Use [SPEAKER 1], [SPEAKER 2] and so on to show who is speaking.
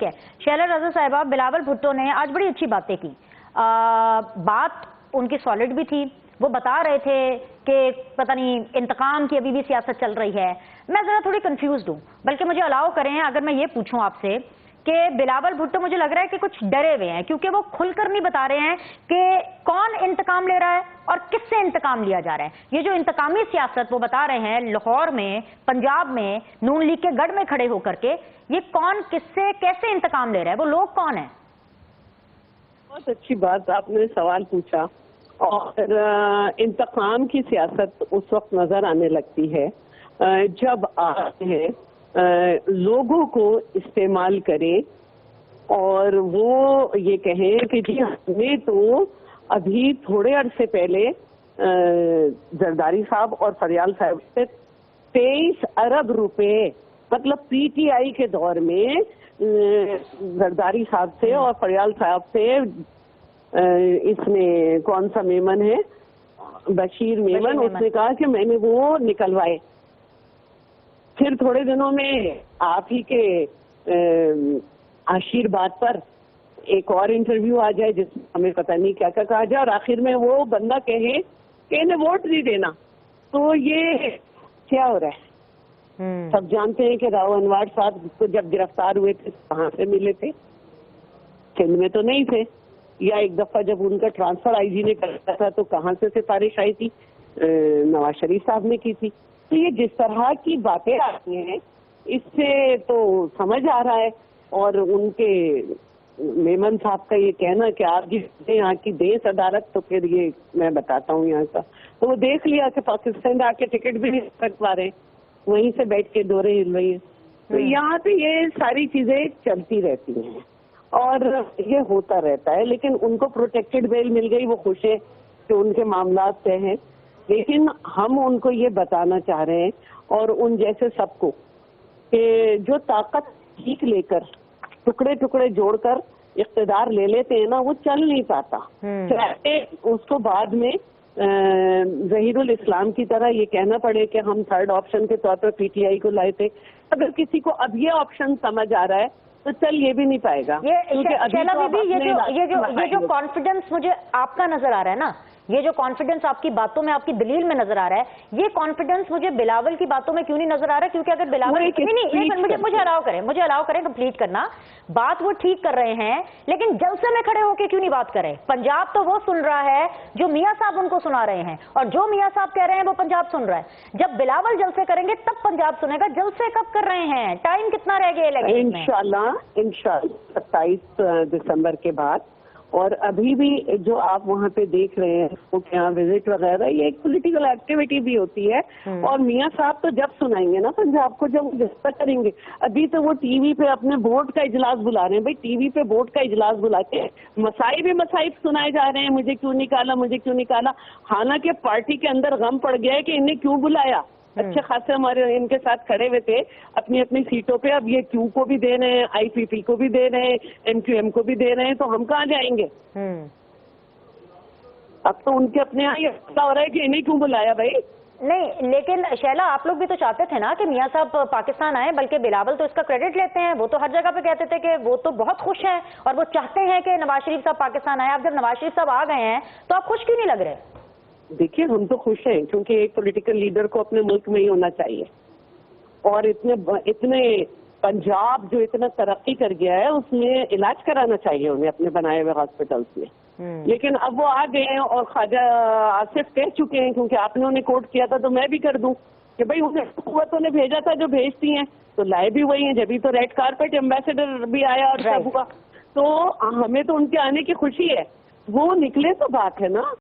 [SPEAKER 1] शैला रज़ा साहिबा, बिलावल भुट्टो ने आज बड़ी अच्छी बातें की। बात उनकी सॉलिड भी थी। वो बता रहे थे कि पता नहीं इंतकाम की अभी भी सियासत चल रही है। मैं जरा थोड़ी कंफ्यूज्ड हूँ, बल्कि मुझे अलाउ करें अगर मैं ये पूछूं आपसे कि बिलावल भुट्टो मुझे लग रहा है कि कुछ डरे हुए हैं, क्योंकि वो खुलकर नहीं बता रहे हैं कि कौन इंतकाम ले रहा है और किससे इंतकाम लिया जा रहा है। ये जो इंतकामी सियासत वो बता रहे हैं लाहौर में, पंजाब में, नून लीग के गढ़ में खड़े होकर के, ये कौन किससे कैसे इंतकाम ले रहा है, वो लोग कौन है?
[SPEAKER 2] बहुत अच्छी बात आपने सवाल पूछा। और इंतकाम की सियासत उस वक्त नजर आने लगती है जब आप लोगों को इस्तेमाल करें और वो ये कहें कि जी हमने तो अभी थोड़े अरसे पहले जरदारी साहब और फरियाल साहब से 23 अरब रुपए, मतलब पीटीआई के दौर में जरदारी साहब से और फरियाल साहब से इसने कौन सा मेमन है, बशीर मेमन, उसने कहा कि मैंने वो निकलवाए। फिर थोड़े दिनों में आप ही के आशीर्वाद पर एक और इंटरव्यू आ जाए जिसमें हमें पता नहीं क्या क्या कहा जाए और आखिर में वो बंदा कहे कि इन्हें वोट नहीं देना। तो ये क्या हो रहा है? सब जानते हैं कि राव अनवर साहब को जब गिरफ्तार हुए थे कहाँ से मिले थे? सिंध में तो नहीं थे। या एक दफा जब उनका ट्रांसफर आईजी ने करा था तो कहाँ से सिफारिश आई थी? नवाज शरीफ साहब ने की थी। तो ये जिस तरह की बातें आती हैं इससे तो समझ आ रहा है। और उनके मेमन साहब का ये कहना कि आप जिसने यहाँ की दें सदारत, तो फिर ये मैं बताता हूँ यहाँ का, तो वो देख लिया कि पाकिस्तान आके टिकट भी नहीं कर पा रहे, वहीं से बैठ के दौरे हिल रही है। तो यहाँ पे ये सारी चीजें चलती रहती हैं और ये होता रहता है। लेकिन उनको प्रोटेक्टेड बेल मिल गई, वो खुश है कि उनके मामला तय हैं। लेकिन हम उनको ये बताना चाह रहे हैं और उन जैसे सबको कि जो ताकत सीख लेकर टुकड़े टुकड़े जोड़कर इख्तिदार ले लेते हैं ना, वो चल नहीं पाता। चाहे उसको बाद में ज़हीरुल इस्लाम की तरह ये कहना पड़े कि हम थर्ड ऑप्शन के तौर पर पीटीआई को लाए थे। अगर किसी को अब ये ऑप्शन समझ आ रहा है तो चल ये भी नहीं पाएगा।
[SPEAKER 1] शैला बीबी, ये जो कॉन्फिडेंस मुझे आपका नजर आ रहा है ना, ये जो कॉन्फिडेंस आपकी बातों में, आपकी दलील में नजर आ रहा है, ये कॉन्फिडेंस मुझे बिलावल की बातों में क्यों नहीं नजर आ रहा है? क्योंकि अगर बिलावल मुझे अलाउ करें कंप्लीट करना। बात वो ठीक कर रहे हैं, लेकिन जलसे में खड़े होकर क्यों नहीं बात करें? पंजाब तो वो सुन रहा है जो मियाँ साहब उनको सुना रहे हैं, और जो मियाँ साहब कह रहे हैं वो पंजाब सुन रहा है। जब बिलावल जलसे करेंगे तब पंजाब सुनेगा। जलसे कब कर रहे हैं? टाइम कितना रह गया इलेक्शन में?
[SPEAKER 2] इंशाल्लाह 27 दिसंबर के बाद। और अभी भी जो आप वहाँ पे देख रहे हैं वो यहाँ विजिट वगैरह, ये एक पॉलिटिकल एक्टिविटी भी होती है। और मियाँ साहब तो जब सुनाएंगे ना पंजाब को, जब जस्ता करेंगे। अभी तो वो टीवी पे अपने बोर्ड का इजलास बुला रहे हैं। भाई टीवी पे बोर्ड का इजलास बुला के मसाइब सुनाए जा रहे हैं, मुझे क्यों निकाला, मुझे क्यों निकाला। हालांकि पार्टी के अंदर गम पड़ गया है कि इन्हें क्यों बुलाया। अच्छे खासे हमारे इनके साथ खड़े हुए थे अपनी अपनी सीटों पे। अब ये क्यू को भी दे रहे हैं, आईपीपी को भी दे रहे हैं, एमक्यूएम को भी दे रहे हैं, तो हम कहाँ जाएंगे? अब तो उनके अपने यहाँ ये पता हो रहा है कि इन्हें क्यों बुलाया भाई।
[SPEAKER 1] नहीं, लेकिन शैला, आप लोग भी तो चाहते थे ना कि मियाँ साहब पाकिस्तान आए, बल्कि बिलावल तो इसका क्रेडिट लेते हैं। वो तो हर जगह पे कहते थे कि वो तो बहुत खुश हैं और वो चाहते हैं कि नवाज शरीफ साहब पाकिस्तान आए। अब जब नवाज शरीफ साहब आ गए हैं तो आप खुश क्यों नहीं लग रहे?
[SPEAKER 2] देखिए, हम तो खुश हैं क्योंकि एक पॉलिटिकल लीडर को अपने मुल्क में ही होना चाहिए। और इतने पंजाब जो इतना तरक्की कर गया है उसमें इलाज कराना चाहिए उन्हें अपने बनाए हुए हॉस्पिटल्स में। लेकिन अब वो आ गए हैं और ख्वाजा आसिफ कह चुके हैं, क्योंकि आपने उन्हें कोट किया था तो मैं भी कर दूं कि भाई उन्हें हुकूमतों ने भेजा था जो भेजती हैं, तो लाए भी वही हैं। जब भी तो रेड कारपेट एम्बेसडर भी आया और सब हुआ, तो हमें तो उनके आने की खुशी है। वो निकले तो बात है ना।